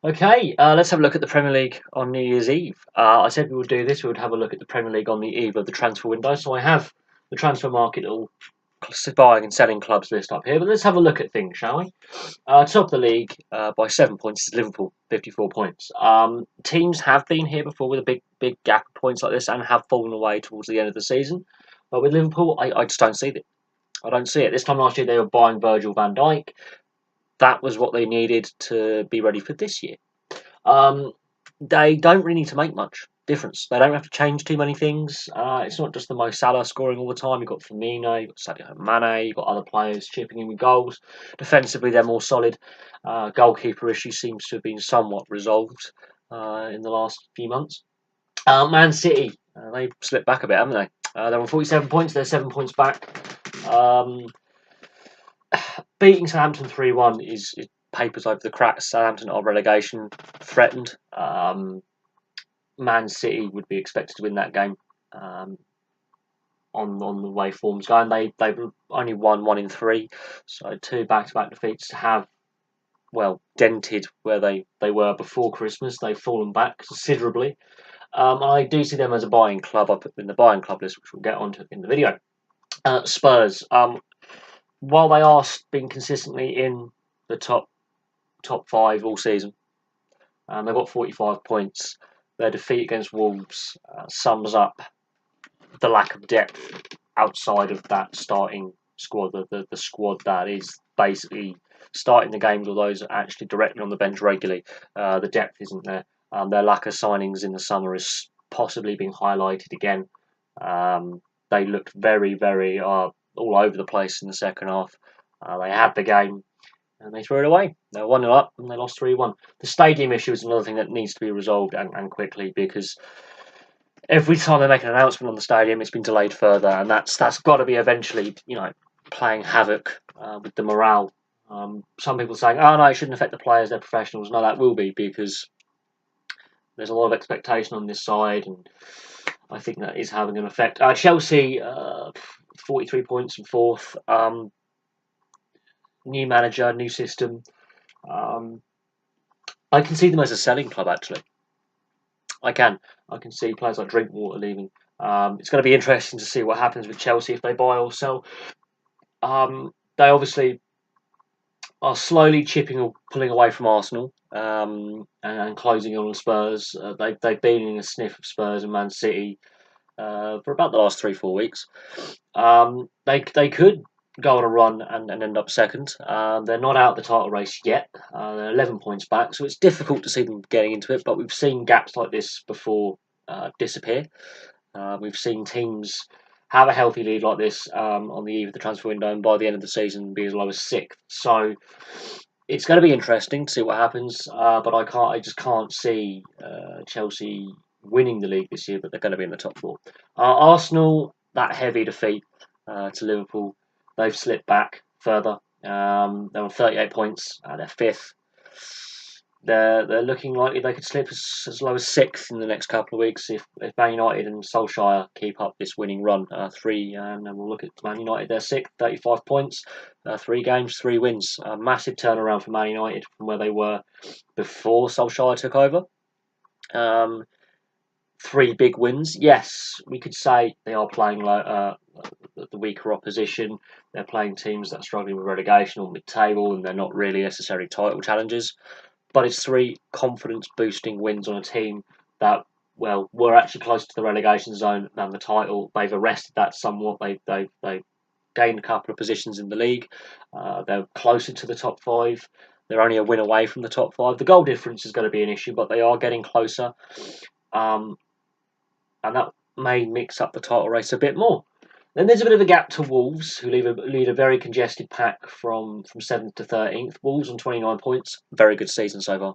Okay, let's have a look at the Premier League on New Year's Eve. I said we would do this. We would have a look at the Premier League on the eve of the transfer window. So I have the transfer market all buying and selling clubs list up here. But let's have a look at things, shall we? Top of the league by 7 points is Liverpool, 54 points. Teams have been here before with a big gap of points like this and have fallen away towards the end of the season. But with Liverpool, I just don't see it. I don't see it. This time last year, they were buying Virgil van Dijk. That was what they needed to be ready for this year. Um, they don't really need to make much difference. They don't have to change too many things. It's not just the Mo Salah scoring all the time. You've got Firmino, you've got Sadio Mane, you've got other players chipping in with goals. Defensively, they're more solid. Goalkeeper issue seems to have been somewhat resolved in the last few months. Man City, they've slipped back a bit, haven't they? They're on 47 points. They're 7 points back. Um, Beating Southampton 3-1 is papers over the cracks. Southampton are relegation threatened. Man City would be expected to win that game on the way form's going. They've only won 1 in 3, so 2 back-to-back defeats have dented where they were before Christmas. They've fallen back considerably. I do see them as a buying club. I put them in the buying club list, which we'll get onto in the video. Spurs. While they are being consistently in the top 5 all season, they've got 45 points. Their defeat against Wolves sums up the lack of depth outside of that starting squad, the squad that is basically starting the games, or those actually directly on the bench regularly. The depth isn't there. Their lack of signings in the summer is possibly being highlighted again. They looked very all over the place in the second half. They had the game and they threw it away. They were 1-0 up and they lost 3-1. The stadium issue is another thing that needs to be resolved and quickly, because every time they make an announcement on the stadium, it's been delayed further, and that's got to be eventually, playing havoc with the morale. Some people saying, "Oh no, it shouldn't affect the players; they're professionals." No, that will be, because there's a lot of expectation on this side, and I think that is having an effect. Chelsea, 43 points in fourth. New manager, new system. I can see them as a selling club, actually. I can. I can see players like Drinkwater leaving. It's going to be interesting to see what happens with Chelsea if they buy or sell. They obviously are slowly chipping or pulling away from Arsenal and closing on Spurs. They've been in a sniff of Spurs and Man City for about the last 3-4 weeks. They could go on a run and end up second. They're not out the title race yet. They're 11 points back, so it's difficult to see them getting into it. But we've seen gaps like this before disappear. We've seen teams have a healthy lead like this on the eve of the transfer window, and by the end of the season be as low as sixth. So it's going to be interesting to see what happens. But I just can't see Chelsea winning the league this year. But they're going to be in the top 4. Arsenal, that heavy defeat to Liverpool, they've slipped back further. They're on 38 points. They're fifth. They're looking likely they could slip as low as sixth in the next couple of weeks if Man United and Solskjaer keep up this winning run. And then we'll look at Man United. They're sixth, 35 points, 3 games, 3 wins. A massive turnaround for Man United from where they were before Solskjaer took over. 3 big wins. Yes, we could say they are playing the weaker opposition. They're playing teams that are struggling with relegation or mid-table, and they're not really necessarily title challengers. But it's 3 confidence-boosting wins on a team that, were actually closer to the relegation zone than the title. They've arrested that somewhat. They've gained a couple of positions in the league. They're closer to the top 5. They're only a win away from the top 5. The goal difference is going to be an issue, but they are getting closer. And that may mix up the title race a bit more. Then there's a bit of a gap to Wolves, who lead a very congested pack from 7th to 13th. Wolves on 29 points. Very good season so far.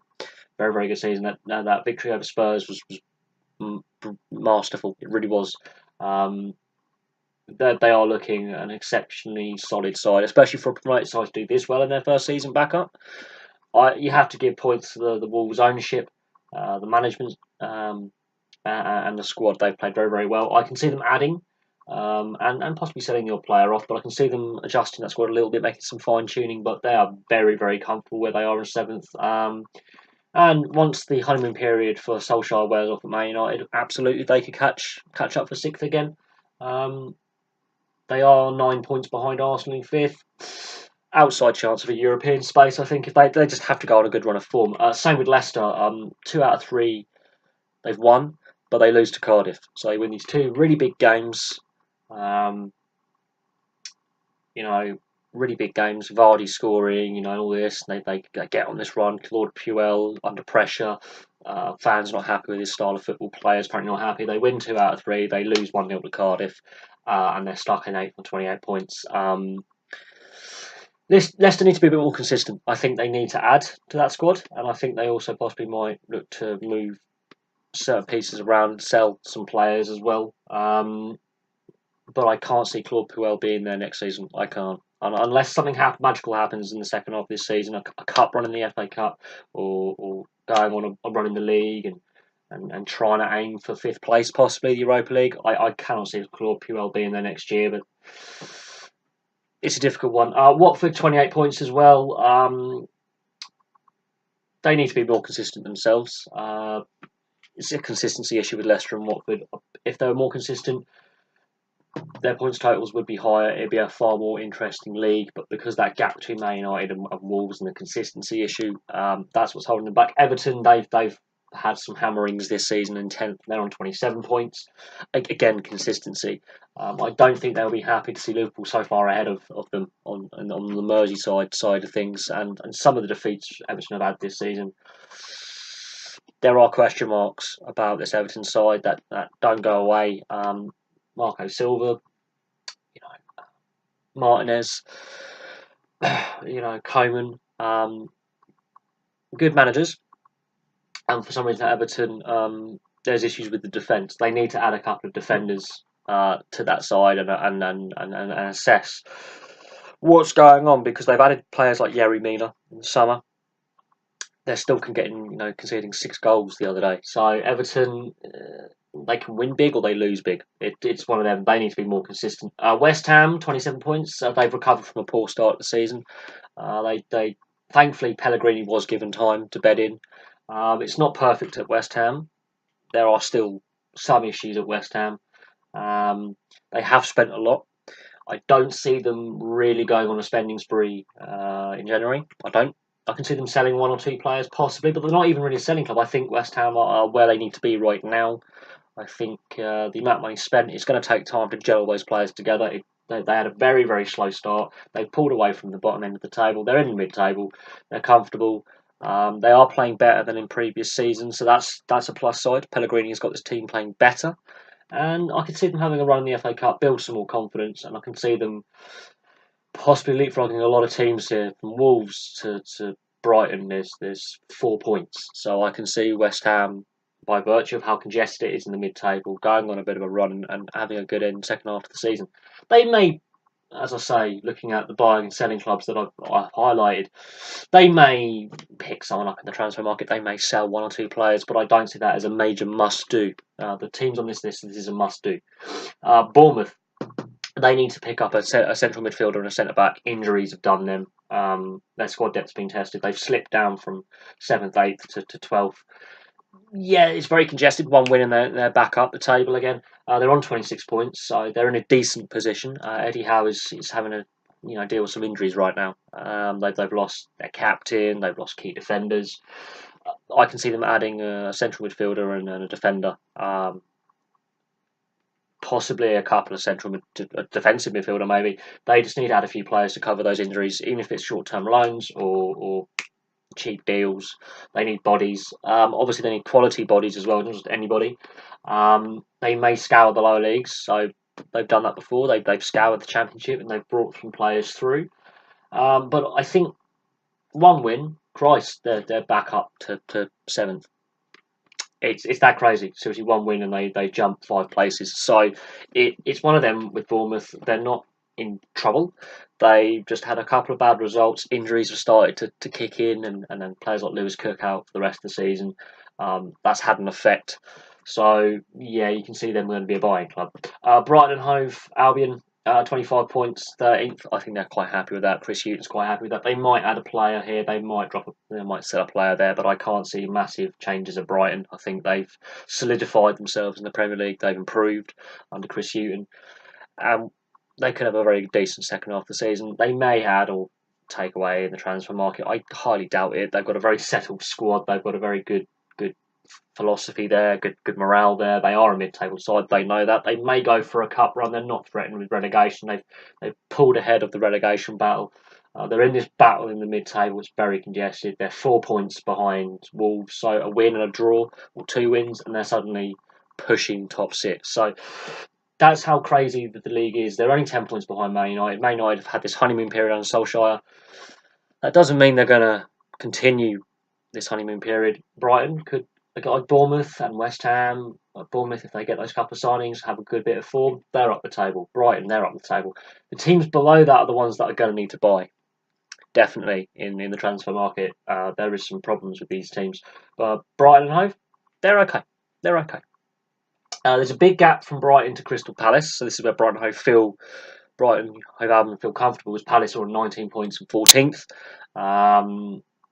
Very good season. That victory over Spurs was masterful. It really was. They are looking an exceptionally solid side, especially for a promoted side to do this well in their first season back up. You have to give points to the Wolves ownership, the management, and the squad. They've played very well. I can see them adding and possibly selling your player off, but I can see them adjusting that squad a little bit, making some fine tuning. But they are very comfortable where they are in 7th. And once the honeymoon period for Solskjaer wears off at Man United, absolutely they could catch up for sixth again. Um, they are 9 points behind Arsenal in fifth. Outside chance of a European space, I think, if they just have to go on a good run of form. Same with Leicester. 2 out of 3 they've won, but they lose to Cardiff. So they win these two really big games. Um, you know, really big games. Vardy scoring, all this. They get on this run. Claude Puel under pressure. Fans not happy with his style of football. Players apparently not happy. They win 2 out of 3. They lose 1-0 to Cardiff, and they're stuck in 8th on 28 points. Leicester need to be a bit more consistent. I think they need to add to that squad, and I think they also possibly might look to move certain pieces around, sell some players as well. But I can't see Claude Puel being there next season. I can't. Unless something magical happens in the second half of this season, a cup run in the FA Cup, or going on a run in the league and trying to aim for fifth place, possibly the Europa League. I cannot see Claude Puel being there next year, but it's a difficult one. Watford, 28 points as well. They need to be more consistent themselves. It's a consistency issue with Leicester and Watford. If they were more consistent, their points totals would be higher. It'd be a far more interesting league. But because that gap between Man United and Wolves and the consistency issue, that's what's holding them back. Everton, they've had some hammerings this season in 10th. They're on 27 points. Again, consistency. I don't think they'll be happy to see Liverpool so far ahead of them on the Merseyside side of things. And some of the defeats Everton have had this season, there are question marks about this Everton side that don't go away. Marco Silva, Martinez, Coman, good managers. And for some reason at Everton, there's issues with the defence. They need to add a couple of defenders to that side and assess what's going on, because they've added players like Yerry Mina in the summer. They're still conceding 6 goals the other day. So Everton, they can win big or they lose big. It's one of them. They need to be more consistent. West Ham, 27 points. They've recovered from a poor start to the season. They thankfully Pellegrini was given time to bed in. It's not perfect at West Ham. There are still some issues at West Ham. They have spent a lot. I don't see them really going on a spending spree in January. I don't. I can see them selling 1 or 2 players possibly, but they're not even really a selling club. I think West Ham are where they need to be right now. I think the amount of money spent, it's going to take time to gel those players together. They had a very, very slow start. They pulled away from the bottom end of the table. They're in the mid-table. They're comfortable. They are playing better than in previous seasons, so that's a plus side. Pellegrini has got this team playing better, and I can see them having a run in the FA Cup, build some more confidence, and I can see them possibly leapfrogging a lot of teams here, from Wolves to Brighton. There's 4 points, so I can see West Ham, by virtue of how congested it is in the mid-table, going on a bit of a run and having a good end second half of the season. They may, as I say, looking at the buying and selling clubs that I've highlighted, they may pick someone up in the transfer market. They may sell 1 or 2 players, but I don't see that as a major must-do. The teams on this list, this is a must-do. Bournemouth, they need to pick up a central midfielder and a centre back. Injuries have done them. Their squad depth's been tested. They've slipped down from 7th, 8th to 12th. Yeah, it's very congested. 1 win and they're back up the table again. They're on 26 points, so they're in a decent position. Eddie Howe is having to deal with some injuries right now. They've lost their captain. They've lost key defenders. I can see them adding a central midfielder and a defender. Possibly a couple of defensive midfielder maybe. They just need to add a few players to cover those injuries, even if it's short-term loans or cheap deals. They need bodies. Obviously, they need quality bodies as well, not just anybody. They may scour the lower leagues, so they've done that before. They've scoured the Championship and they've brought some players through. But I think 1 win, Christ, they're back up to 7th. It's that crazy. Seriously, 1 win and they jump 5 places. So it's one of them with Bournemouth. They're not in trouble. They just had a couple of bad results. Injuries have started to kick in, and then players like Lewis Cook out for the rest of the season. That's had an effect. So yeah, you can see them going to be a buying club. Brighton and Hove Albion. 25 points, 13th. I think they're quite happy with that. Chris Hughton's quite happy with that. They might add a player here. They might sell a player there, but I can't see massive changes at Brighton. I think they've solidified themselves in the Premier League. They've improved under Chris Hughton, and they could have a very decent second half of the season. They may add or take away in the transfer market. I highly doubt it. They've got a very settled squad. They've got a very good philosophy there, good morale there. They are a mid-table side. They know that. They may go for a cup run. They're not threatened with relegation. They've pulled ahead of the relegation battle. They're in this battle in the mid-table. It's very congested. They're 4 points behind Wolves, so a win and a draw, or 2 wins, and they're suddenly pushing top 6. So that's how crazy the league is. They're only 10 points behind Man United. Man United have had this honeymoon period under Solskjaer. That doesn't mean they're going to continue this honeymoon period. Brighton could, like Bournemouth and West Ham. Bournemouth, if they get those couple of signings, have a good bit of form, they're up the table. Brighton, they're up the table. The teams below that are the ones that are going to need to buy. Definitely in the transfer market, there is some problems with these teams. But Brighton and Hove, they're okay. They're okay. There's a big gap from Brighton to Crystal Palace, so this is where Brighton and Hove Albion feel comfortable, as Palace are on 19 points and 14th.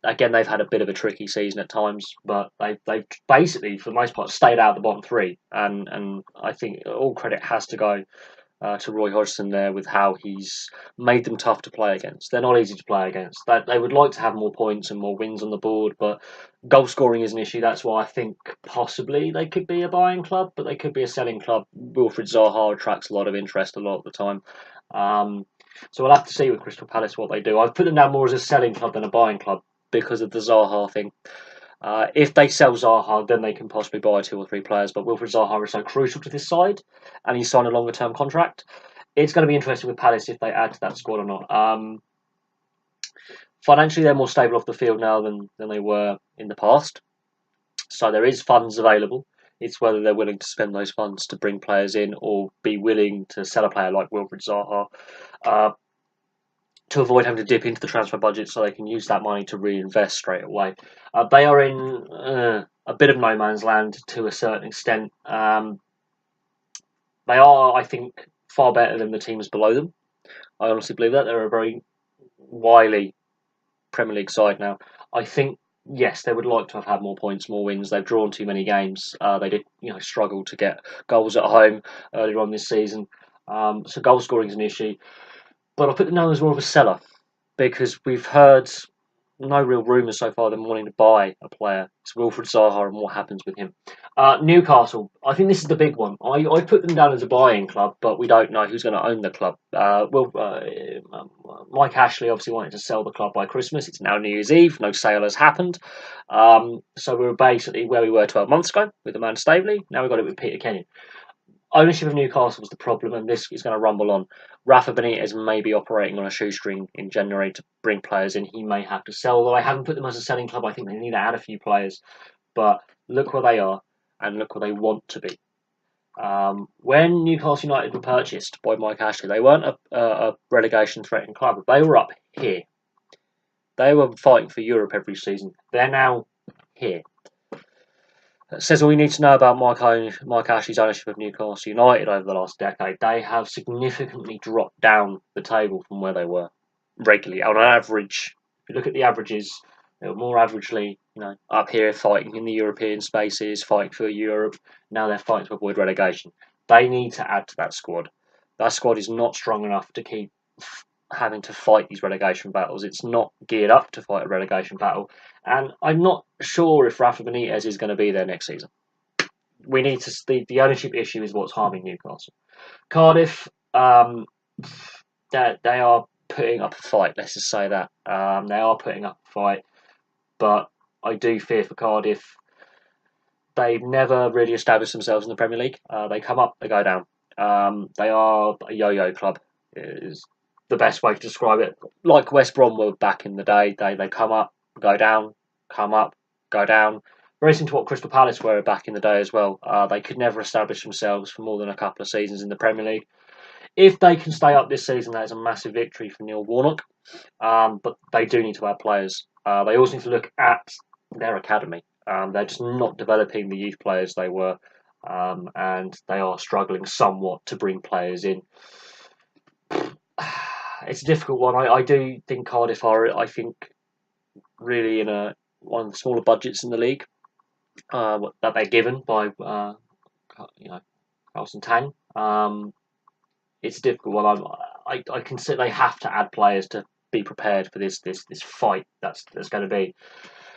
Again, they've had a bit of a tricky season at times, but they've basically, for the most part, stayed out of the bottom 3. And I think all credit has to go to Roy Hodgson there with how he's made them tough to play against. They're not easy to play against. They would like to have more points and more wins on the board, but goal scoring is an issue. That's why I think possibly they could be a buying club, but they could be a selling club. Wilfried Zaha attracts a lot of interest a lot of the time. So we'll have to see with Crystal Palace what they do. I've put them down more as a selling club than a buying club because of the Zaha thing. If they sell Zaha, then they can possibly buy 2 or 3 players. But Wilfried Zaha is so crucial to this side, and he's signed a longer term contract. It's going to be interesting with Palace if they add to that squad or not. Financially, they're more stable off the field now than they were in the past. So there is funds available. It's whether they're willing to spend those funds to bring players in or be willing to sell a player like Wilfried Zaha to avoid having to dip into the transfer budget so they can use that money to reinvest straight away. They are in a bit of no man's land to a certain extent. They are, I think, far better than the teams below them. I honestly believe that. They're a very wily Premier League side now. I think, yes, they would like to have had more points, more wins. They've drawn too many games. They did, struggle to get goals at home earlier on this season. So goal scoring is an issue. But I put them down as more of a seller because we've heard no real rumours so far of them wanting to buy a player. It's Wilfried Zaha and what happens with him. Newcastle, I think this is the big one. I put them down as a buying club, but we don't know who's going to own the club. Mike Ashley obviously wanted to sell the club by Christmas. It's now New Year's Eve. No sale has happened. So we're basically where we were 12 months ago with Amanda Staveley. Now we've got it with Peter Kenyon. Ownership of Newcastle was the problem, and this is going to rumble on. Rafa Benitez may be operating on a shoestring in January to bring players in. He may have to sell, although I haven't put them as a selling club. I think they need to add a few players. But look where they are, and look where they want to be. When Newcastle United were purchased by Mike Ashley, they weren't a relegation-threatening club. They were up here. They were fighting for Europe every season. They're now here. That says all we need to know about Mike Ashley's ownership of Newcastle United over the last decade. They have significantly dropped down the table from where they were regularly. On average, if you look at the averages, they were more averagely, up here fighting in the European spaces, fighting for Europe. Now they're fighting to avoid relegation. They need to add to that squad. That squad is not strong enough to keep having to fight these relegation battles. It's not geared up to fight a relegation battle, and I'm not sure if Rafa Benitez is going to be there next season. We need to. The ownership issue is what's harming Newcastle. Cardiff, they are putting up a fight. Let's just say that they are putting up a fight, but I do fear for Cardiff. They've never really established themselves in the Premier League. They come up, they go down. They are a yo-yo club. Is the best way to describe it. Like West Brom were back in the day. They come up, go down, come up, go down. Very similar to what Crystal Palace were back in the day as well. They could never establish themselves for more than a couple of seasons in the Premier League. If they can stay up this season, that is a massive victory for Neil Warnock. But they do need to add players. They also need to look at their academy. They're just not developing the youth players they were. And they are struggling somewhat to bring players in. It's a difficult one. I do think Cardiff are, I think, really in one of the smaller budgets in the league that they're given by Carlson Tang. It's a difficult one. I consider they have to add players to be prepared for this fight that's going to be.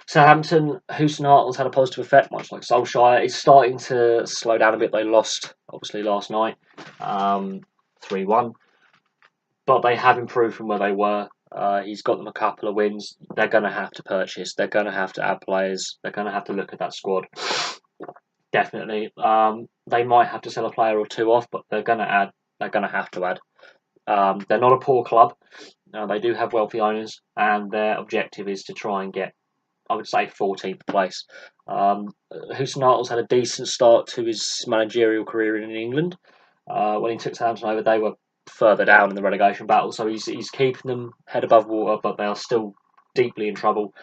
Southampton, Houston Hartle's had a positive effect, much like Solskjaer. It's starting to slow down a bit. They lost, obviously, last night, 3-1. But they have improved from where they were. He's got them a couple of wins. They're going to have to purchase. They're going to have to add players. They're going to have to look at that squad. Definitely. They might have to sell a player or two off, but they're going to add. They're going to have to add. They're not a poor club. They do have wealthy owners, and their objective is to try and get, I would say, 14th place. Houston Hartle's had a decent start to his managerial career in England. When he took Southampton over, they were further down in the relegation battle, so he's keeping them head above water, but they are still deeply in trouble.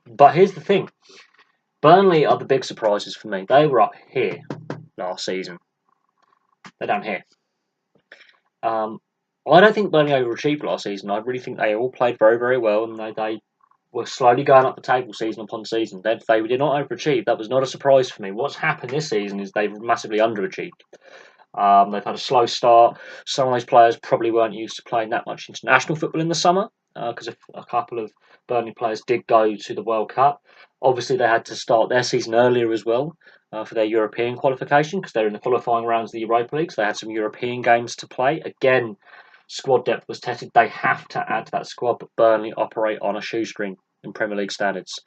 But here's the thing. Burnley are the big surprises for me. They were up here last season. They're down here. I don't think Burnley overachieved last season. I really think they all played very, very well, and they were slowly going up the table season upon season. They did not overachieve. That was not a surprise for me. What's happened this season is they've massively underachieved. They've had a slow start. Some of those players probably weren't used to playing that much international football in the summer because a couple of Burnley players did go to the World Cup. Obviously, they had to start their season earlier as well for their European qualification because they're in the qualifying rounds of the Europa League. So they had some European games to play. Again, squad depth was tested. They have to add to that squad, but Burnley operate on a shoestring in Premier League standards.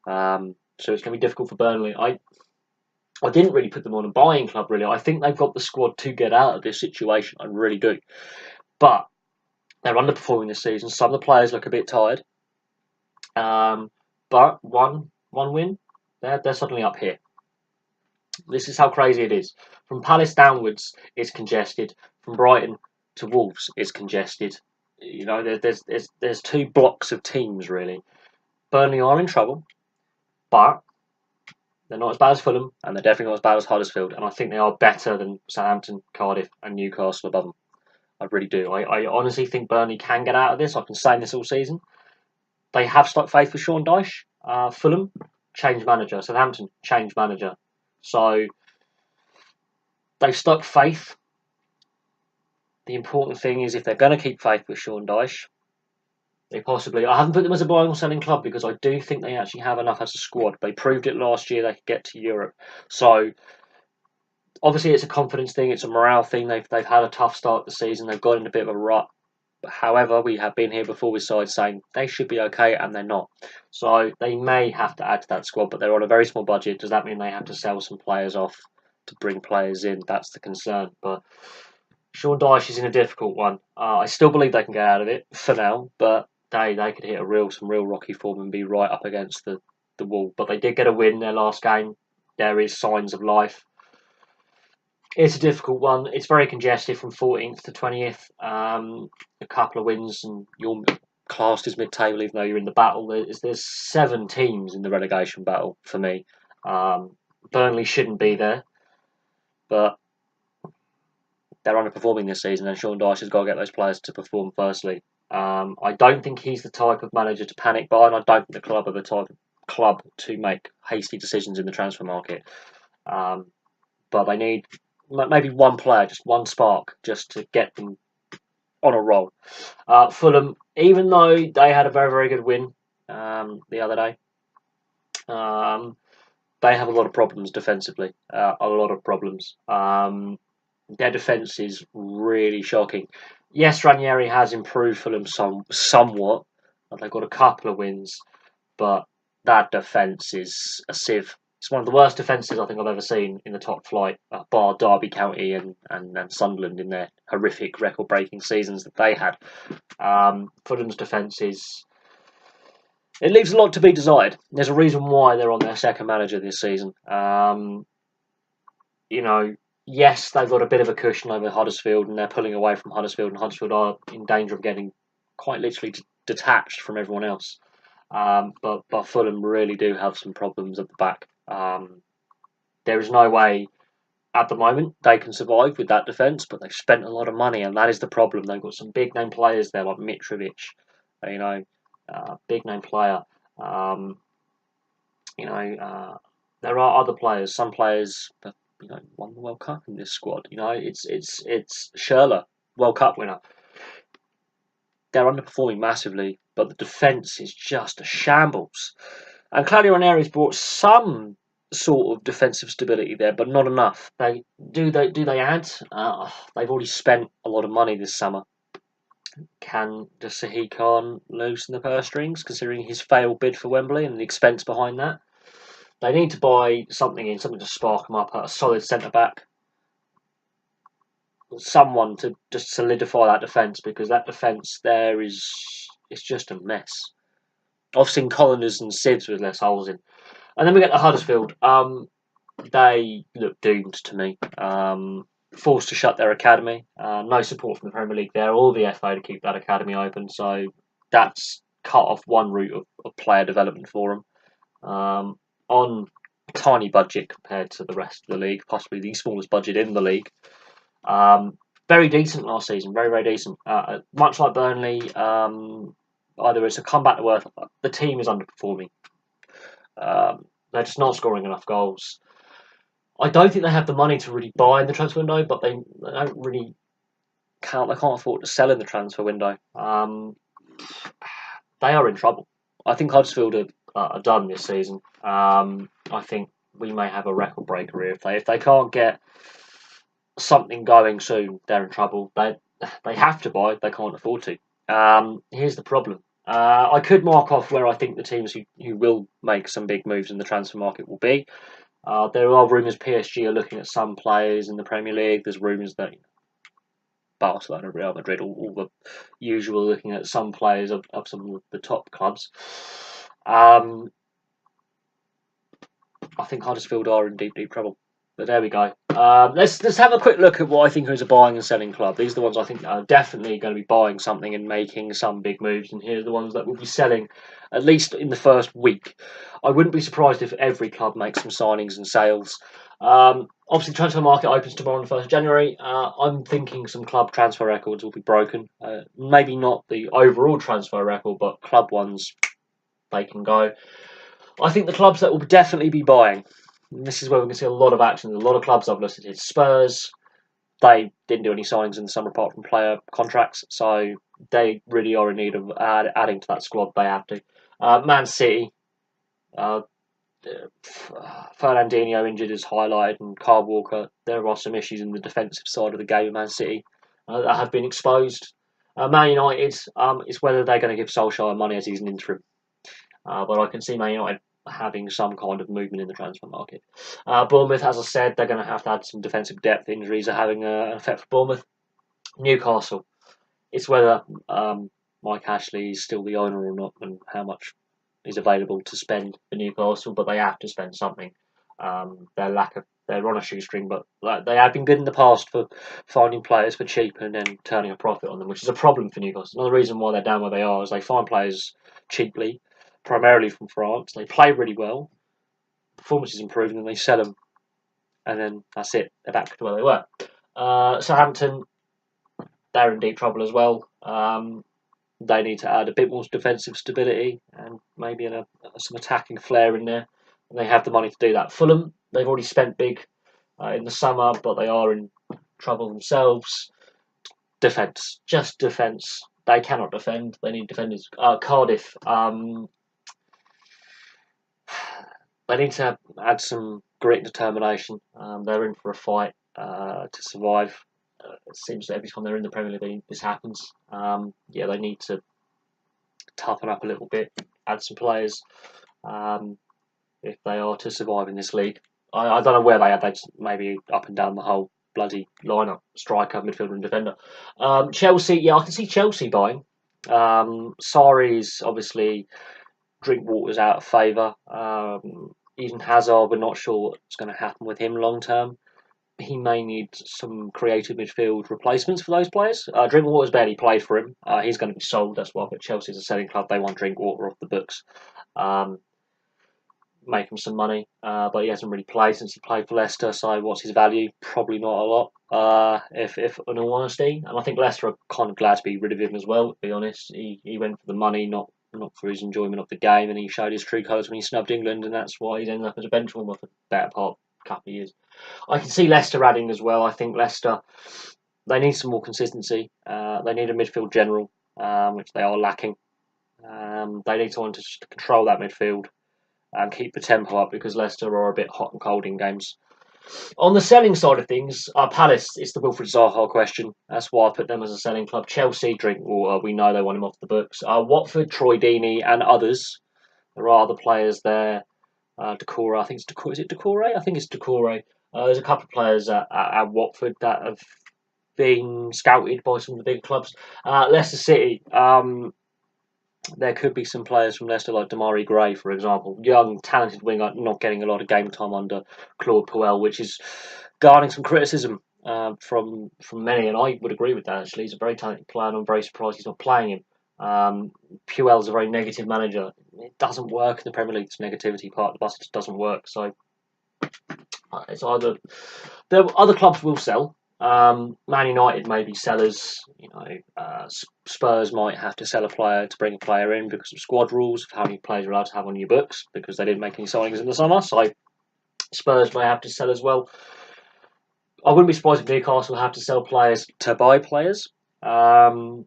So it's going to be difficult for Burnley. I didn't really put them on a buying club, really. I think they've got the squad to get out of this situation. I really do. But they're underperforming this season. Some of the players look a bit tired. But one win, they're suddenly up here. This is how crazy it is. From Palace downwards, it's congested. From Brighton to Wolves, it's congested. You know, there's two blocks of teams, really. Burnley are in trouble, but they're not as bad as Fulham, and they're definitely not as bad as Huddersfield. And I think they are better than Southampton, Cardiff, and Newcastle above them. I really do. I honestly think Burnley can get out of this. I've been saying this all season. They have stuck faith with Sean Dyche. Fulham, change manager. Southampton, change manager. So they've stuck faith. The important thing is if they're going to keep faith with Sean Dyche, they possibly... I haven't put them as a buying or selling club because I do think they actually have enough as a squad. They proved it last year they could get to Europe. So obviously it's a confidence thing, it's a morale thing. They've had a tough start to the season. They've got in a bit of a rut. However, we have been here before with sides saying they should be okay and they're not. So they may have to add to that squad, but they're on a very small budget. Does that mean they have to sell some players off to bring players in? That's the concern. But Sean Dyche is in a difficult one. I still believe they can get out of it for now, but they could hit some real rocky form and be right up against the wall. But they did get a win in their last game. There is signs of life. It's a difficult one. It's very congested from 14th to 20th. A couple of wins and you're classed as mid-table even though you're in the battle. There's 7 teams in the relegation battle for me. Burnley shouldn't be there, but they're underperforming this season and Sean Dyche has got to get those players to perform firstly. I don't think he's the type of manager to panic buy, and I don't think the club are the type of club to make hasty decisions in the transfer market. But they need maybe one player, just one spark, just to get them on a roll. Fulham, even though they had a very, very good win the other day, they have a lot of problems defensively. A lot of problems. Their defence is really shocking. Yes, Ranieri has improved Fulham somewhat. They've got a couple of wins, but that defence is a sieve. It's one of the worst defences I think I've ever seen in the top flight, bar Derby County and Sunderland in their horrific record-breaking seasons that they had. Fulham's defence it leaves a lot to be desired. There's a reason why they're on their second manager this season. Yes, they've got a bit of a cushion over Huddersfield and they're pulling away from Huddersfield, and Huddersfield are in danger of getting quite literally detached from everyone else. But Fulham really do have some problems at the back. There is no way at the moment, they can survive with that defence, but they've spent a lot of money, and that is the problem. They've got some big name players there, like Mitrovic, you know, big name player. Um, there are other players. Some players that won the World Cup in this squad. It's Schürrle, World Cup winner. They're underperforming massively, but the defence is just a shambles. And Claudio Ranieri's brought some sort of defensive stability there, but not enough. They add? They've already spent a lot of money this summer. Does Sahih Khan loosen the purse strings, considering his failed bid for Wembley and the expense behind that? They need to buy something to spark them up, a solid centre back, someone to just solidify that defence, because that defence there it's just a mess. I've seen Colliners and Sibs with less holes in. And then we get to Huddersfield. They look doomed to me. Forced to shut their academy. No support from the Premier League there or the FA to keep that academy open. So that's cut off one route of player development for them. On a tiny budget compared to the rest of the league, possibly the smallest budget in the league. Very decent last season, very, very decent. Much like Burnley, either it's a comeback to earth. The team is underperforming. They're just not scoring enough goals. I don't think they have the money to really buy in the transfer window, but they don't really count. They can't afford to sell in the transfer window. They are in trouble. I think Huddersfield are done this season. I think we may have a record breaker here if they can't get something going soon. They're in trouble. They have to buy. They can't afford to. Here's the problem. I could mark off where I think the teams who will make some big moves in the transfer market will be. There are rumours PSG are looking at some players in the Premier League. There's rumours that Barcelona, Real Madrid, all the usual, looking at some players of some of the top clubs. I think Huddersfield are in deep, deep trouble. But there we go. Let's have a quick look at what I think is a buying and selling club. These are the ones I think are definitely going to be buying something and making some big moves. And here's the ones that will be selling, at least in the first week. I wouldn't be surprised if every club makes some signings and sales. Obviously, the transfer market opens tomorrow on the 1st of January. I'm thinking some club transfer records will be broken. Maybe not the overall transfer record, but club ones, they can go. I think the clubs that will definitely be buying, and this is where we can see a lot of action. There's a lot of clubs I've listed here. Spurs, they didn't do any signings in the summer apart from player contracts, so they really are in need of adding to that squad. They have to. Man City, Fernandinho injured is highlighted, and Kyle Walker. There are some issues in the defensive side of the game of Man City that have been exposed. Man United, it's whether they're going to give Solskjaer money as he's an interim. But I can see Man United having some kind of movement in the transfer market. Bournemouth, as I said, they're going to have to add some defensive depth. Injuries are having an effect for Bournemouth. Newcastle, it's whether Mike Ashley is still the owner or not, and how much is available to spend for Newcastle, but they have to spend something. They're on a shoestring, but they have been good in the past for finding players for cheap and then turning a profit on them, which is a problem for Newcastle. Another reason why they're down where they are is they find players cheaply, primarily from France. They play really well, performance is improving, and they sell them, and then that's it. They're back to where they were. Southampton, they're in deep trouble as well. They need to add a bit more defensive stability and maybe some attacking flair in there. And they have the money to do that. Fulham, they've already spent big in the summer, but they are in trouble themselves. Defence, just defence. They cannot defend. They need defenders. Cardiff, they need to add some grit and determination. They're in for a fight to survive. It seems that every time they're in the Premier League, this happens. They need to toughen up a little bit, add some players if they are to survive in this league. I don't know where they are. They just maybe up and down the whole bloody lineup: striker, midfielder, and defender. Chelsea, I can see Chelsea buying. Sarri's obviously Drinkwater's out of favour. Even Hazard, we're not sure what's going to happen with him long term. He may need some creative midfield replacements for those players. Drinkwater's barely played for him. He's going to be sold, that's why. But Chelsea's a selling club. They want Drinkwater off the books. make him some money, but he hasn't really played since he played for Leicester. So what's his value? Probably not a lot. If in all honesty, and I think Leicester are kind of glad to be rid of him as well. To be honest, he went for the money, not for his enjoyment of the game, and he showed his true colours when he snubbed England, and that's why he's ended up as a bench warmer for the better part of a couple of years. I can see Leicester adding as well. I think Leicester, they need some more consistency. They need a midfield general, which they are lacking. They need someone to just control that midfield and keep the tempo up, because Leicester are a bit hot and cold in games. On the selling side of ththings, Palace, it's the Wilfried Zaha question. That's why I put them as a selling club. Chelsea, drink water. We know they want him off the books. Watford, Troy Deeney and others. There are other players there. Decore, I think it's Decore. Is it Decore? I think it's Decore. There's a couple of players at Watford that have been scouted by some of the big clubs. Leicester City, there could be some players from Leicester like Demarai Gray, for example, young, talented winger, not getting a lot of game time under Claude Puel, which is garnering some criticism from many, and I would agree with that. Actually, he's a very talented player, and I'm very surprised he's not playing him. Puel's a very negative manager. It doesn't work in the Premier League. This negativity part of the bus just doesn't work. So it's either other clubs will sell. Man United may be sellers. Spurs might have to sell a player to bring a player in because of squad rules of how many players you're allowed to have on your books, because they didn't make any signings in the summer. So Spurs may have to sell as well. I wouldn't be surprised if Newcastle have to sell players to buy players. But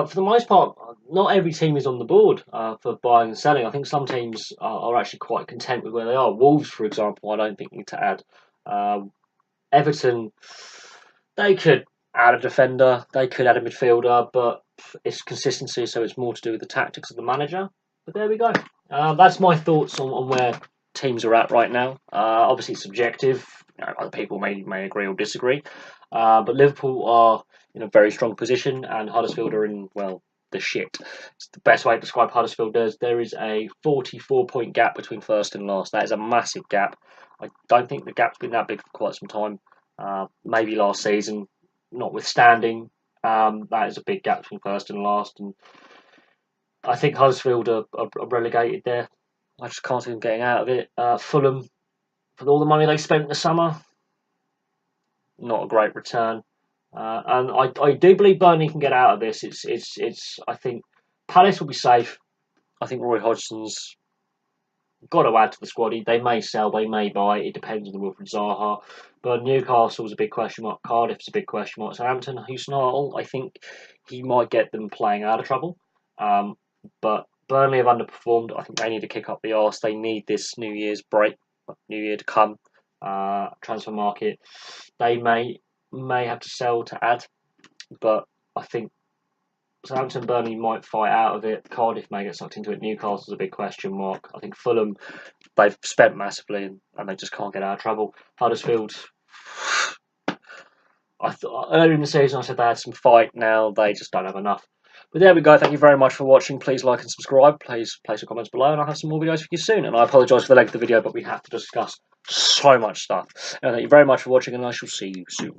for the most part, not every team is on the board for buying and selling. I think some teams are actually quite content with where they are. Wolves, for example, I don't think need to add. Everton, they could add a defender, they could add a midfielder, but it's consistency, so it's more to do with the tactics of the manager. But there we go. That's my thoughts on where teams are at right now. Obviously, it's subjective. Other people may agree or disagree. But Liverpool are in a very strong position, and Huddersfield are in, well, the shit. It's the best way to describe Huddersfield. There is a 44-point gap between first and last. That is a massive gap. I don't think the gap's been that big for quite some time. Maybe last season, notwithstanding, that is a big gap between first and last. And I think Huddersfield are relegated there. I just can't see them getting out of it. Fulham, for all the money they spent in the summer, not a great return. And I do believe Burnley can get out of this. It's I think Palace will be safe. I think Roy Hodgson's got to add to the squad. They may sell, they may buy. It depends on the Wilfried Zaha. But Newcastle's a big question mark. Cardiff's a big question mark. Southampton, Husnarl, I think he might get them playing out of trouble. But Burnley have underperformed. I think they need to kick up the arse. They need this New Year's break, New Year to come. Transfer market. They may have to sell to add, but I think Southampton and Burnley might fight out of it. Cardiff may get sucked into it. Newcastle's a big question mark. I think Fulham, they've spent massively and they just can't get out of trouble. Huddersfield, I thought earlier in the season I said they had some fight. Now they just don't have enough. But there we go. Thank you very much for watching. Please like and subscribe. Please place your comments below, and I'll have some more videos for you soon. And I apologise for the length of the video, but we have to discuss so much stuff. And thank you very much for watching, and I shall see you soon.